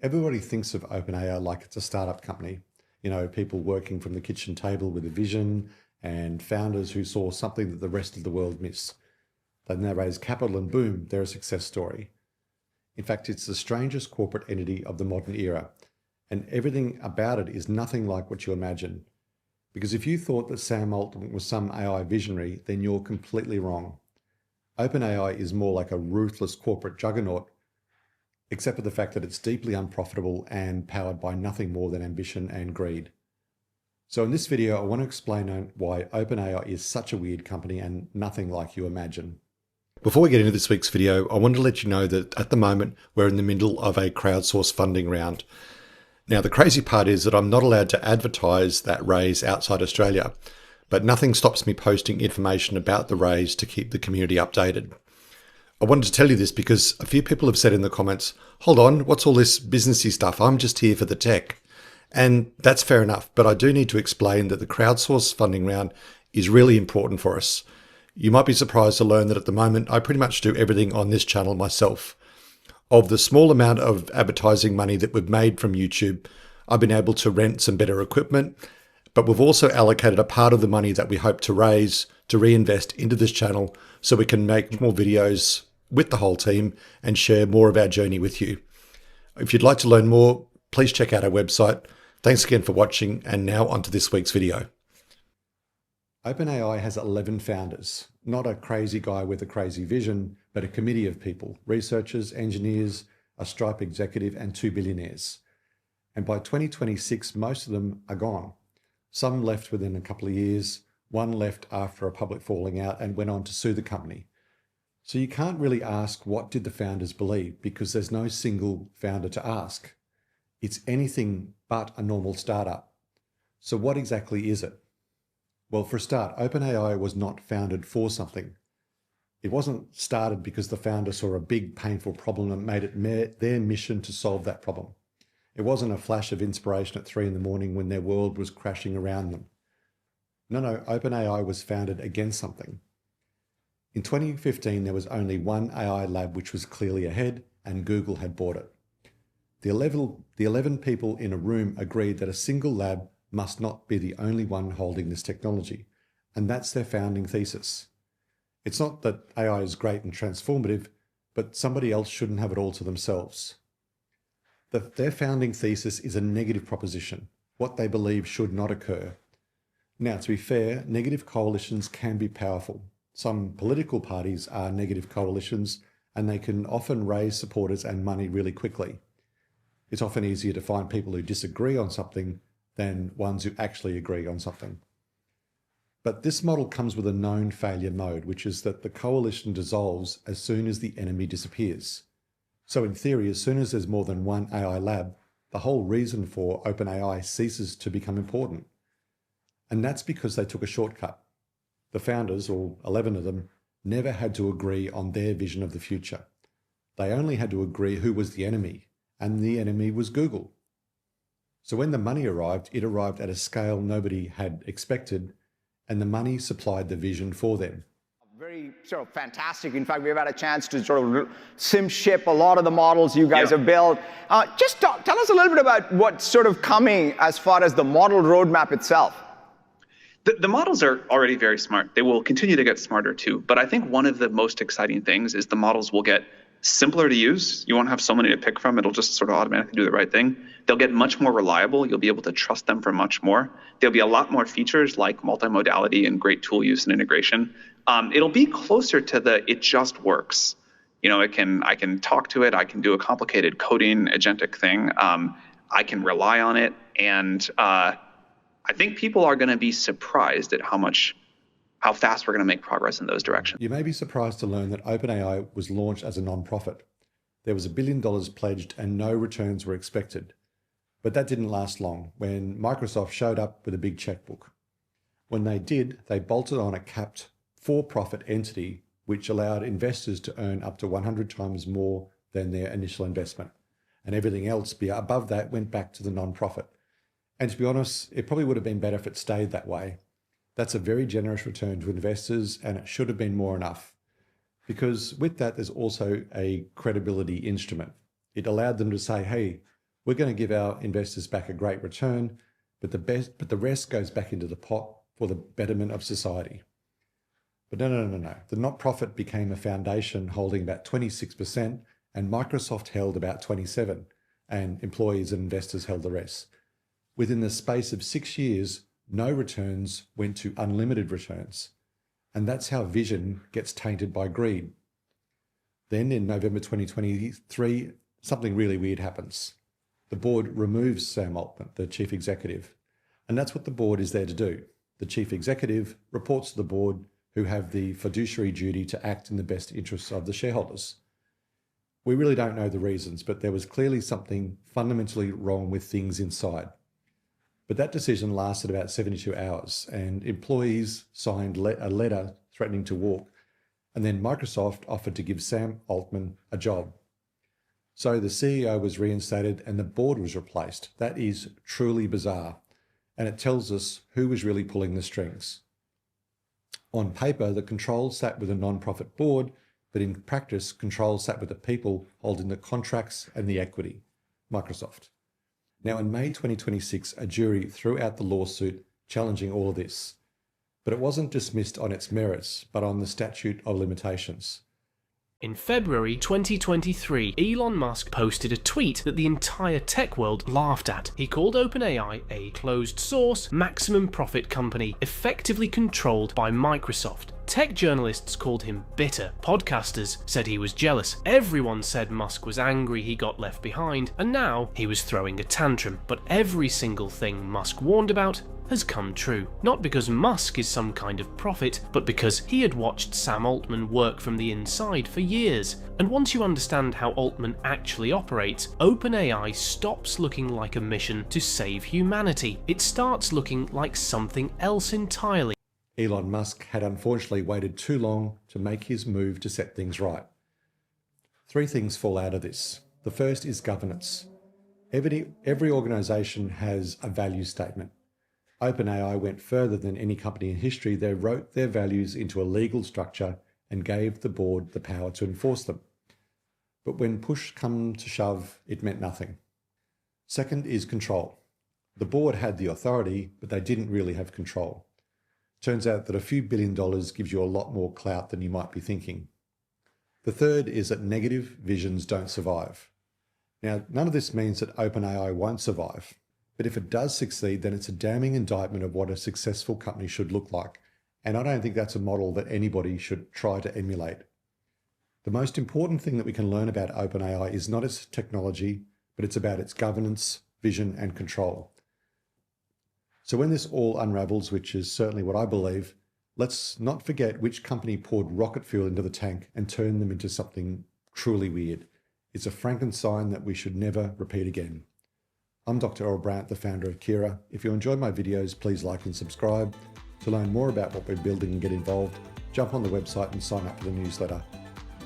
Everybody thinks of OpenAI like it's a startup company. You know, people working from the kitchen table with a vision and founders who saw something that the rest of the world missed. Then they raise capital and boom, they're a success story. In fact, it's the strangest corporate entity of the modern era, and everything about it is nothing like what you imagine. Because if you thought that Sam Altman was some AI visionary, then you're completely wrong. OpenAI is more like a ruthless corporate juggernaut, except for the fact that it's deeply unprofitable and powered by nothing more than ambition and greed. So in this video, I want to explain why OpenAI is such a weird company and nothing like you imagine. Before we get into this week's video, I wanted to let you know that at the moment, we're in the middle of a crowdsource funding round. Now, the crazy part is that I'm not allowed to advertise that raise outside Australia, but nothing stops me posting information about the raise to keep the community updated. I wanted to tell you this because a few people have said in the comments, hold on, what's all this businessy stuff? I'm just here for the tech. And that's fair enough, but I do need to explain that the crowdsource funding round is really important for us. You might be surprised to learn that at the moment, I pretty much do everything on this channel myself. Of the small amount of advertising money that we've made from YouTube, I've been able to rent some better equipment, but we've also allocated a part of the money that we hope to raise to reinvest into this channel so we can make more videos with the whole team and share more of our journey with you. If you'd like to learn more, please check out our website. Thanks again for watching, and now on to this week's video. OpenAI has 11 founders, not a crazy guy with a crazy vision, but a committee of people, researchers, engineers, a Stripe executive, and 2 billionaires. And by 2026, most of them are gone. Some left within a couple of years, one left after a public falling out and went on to sue the company. So you can't really ask what did the founders believe because there's no single founder to ask. It's anything but a normal startup. So what exactly is it? Well, for a start, OpenAI was not founded for something. It wasn't started because the founder saw a big, painful problem and made it their mission to solve that problem. It wasn't a flash of inspiration at 3 a.m. when their world was crashing around them. No, OpenAI was founded against something. In 2015, there was only one AI lab which was clearly ahead, and Google had bought it. The 11 people in a room agreed that a single lab must not be the only one holding this technology, and that's their founding thesis. It's not that AI is great and transformative, but somebody else shouldn't have it all to themselves. Their founding thesis is a negative proposition, what they believe should not occur. Now, to be fair, negative coalitions can be powerful. Some political parties are negative coalitions, and they can often raise supporters and money really quickly. It's often easier to find people who disagree on something than ones who actually agree on something. But this model comes with a known failure mode, which is that the coalition dissolves as soon as the enemy disappears. So in theory, as soon as there's more than one AI lab, the whole reason for OpenAI ceases to become important. And that's because they took a shortcut. The founders, or 11 of them, never had to agree on their vision of the future. They only had to agree who was the enemy, and the enemy was Google. So when the money arrived, it arrived at a scale nobody had expected, and the money supplied the vision for them. Very sort of fantastic. In fact, we've had a chance to sort of sim ship a lot of the models you guys have built. Just tell us a little bit about what's sort of coming as far as the model roadmap itself. The models are already very smart. They will continue to get smarter too. But I think one of the most exciting things is the models will get simpler to use. You won't have so many to pick from. It'll just sort of automatically do the right thing. They'll get much more reliable. You'll be able to trust them for much more. There'll be a lot more features like multimodality and great tool use and integration. It'll be closer to the it just works. You know, I can talk to it. I can do a complicated coding agentic thing. I can rely on it. And I think people are going to be surprised at how fast we're going to make progress in those directions. You may be surprised to learn that OpenAI was launched as a non-profit. There was $1 billion pledged and no returns were expected. But that didn't last long when Microsoft showed up with a big checkbook. When they did, they bolted on a capped for-profit entity which allowed investors to earn up to 100 times more than their initial investment. And everything else above that went back to the non-profit. And to be honest, it probably would have been better if it stayed that way. That's a very generous return to investors, and it should have been more enough. Because with that, there's also a credibility instrument. It allowed them to say, hey, We're going to give our investors back a great return, but the rest goes back into the pot for the betterment of society. But no. The not-profit became a foundation holding about 26%, and Microsoft held about 27%, and employees and investors held the rest. Within the space of 6 years, no returns went to unlimited returns. And that's how vision gets tainted by greed. Then in November 2023, something really weird happens. The board removes Sam Altman, the chief executive. And that's what the board is there to do. The chief executive reports to the board, who have the fiduciary duty to act in the best interests of the shareholders. We really don't know the reasons, but there was clearly something fundamentally wrong with things inside. But that decision lasted about 72 hours, and employees signed a letter threatening to walk. And then Microsoft offered to give Sam Altman a job. So the CEO was reinstated and the board was replaced. That is truly bizarre. And it tells us who was really pulling the strings. On paper, the control sat with a non-profit board, but in practice, control sat with the people holding the contracts and the equity, Microsoft. Now, in May 2026, a jury threw out the lawsuit challenging all of this. But it wasn't dismissed on its merits, but on the statute of limitations. In February 2023, Elon Musk posted a tweet that the entire tech world laughed at. He called OpenAI a closed-source, maximum profit company, effectively controlled by Microsoft. Tech journalists called him bitter. Podcasters said he was jealous. Everyone said Musk was angry he got left behind, and now he was throwing a tantrum. But every single thing Musk warned about has come true. Not because Musk is some kind of prophet, but because he had watched Sam Altman work from the inside for years. And once you understand how Altman actually operates, OpenAI stops looking like a mission to save humanity. It starts looking like something else entirely. Elon Musk had unfortunately waited too long to make his move to set things right. 3 things fall out of this. The first is governance. Every organization has a value statement. OpenAI went further than any company in history. They wrote their values into a legal structure and gave the board the power to enforce them. But when push come to shove, it meant nothing. Second is control. The board had the authority, but they didn't really have control. Turns out that a few $1 billion gives you a lot more clout than you might be thinking. The third is that negative visions don't survive. Now, none of this means that OpenAI won't survive. But if it does succeed, then it's a damning indictment of what a successful company should look like. And I don't think that's a model that anybody should try to emulate. The most important thing that we can learn about OpenAI is not its technology, but it's about its governance, vision, and control. So when this all unravels, which is certainly what I believe, let's not forget which company poured rocket fuel into the tank and turned them into something truly weird. It's a Frankenstein that we should never repeat again. I'm Dr. Earl Brandt, the founder of Kiraa. If you enjoyed my videos, please like and subscribe. To learn more about what we're building and get involved, jump on the website and sign up for the newsletter.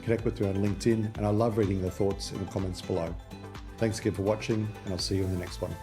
Connect with me on LinkedIn, and I love reading your thoughts in the comments below. Thanks again for watching, and I'll see you in the next one.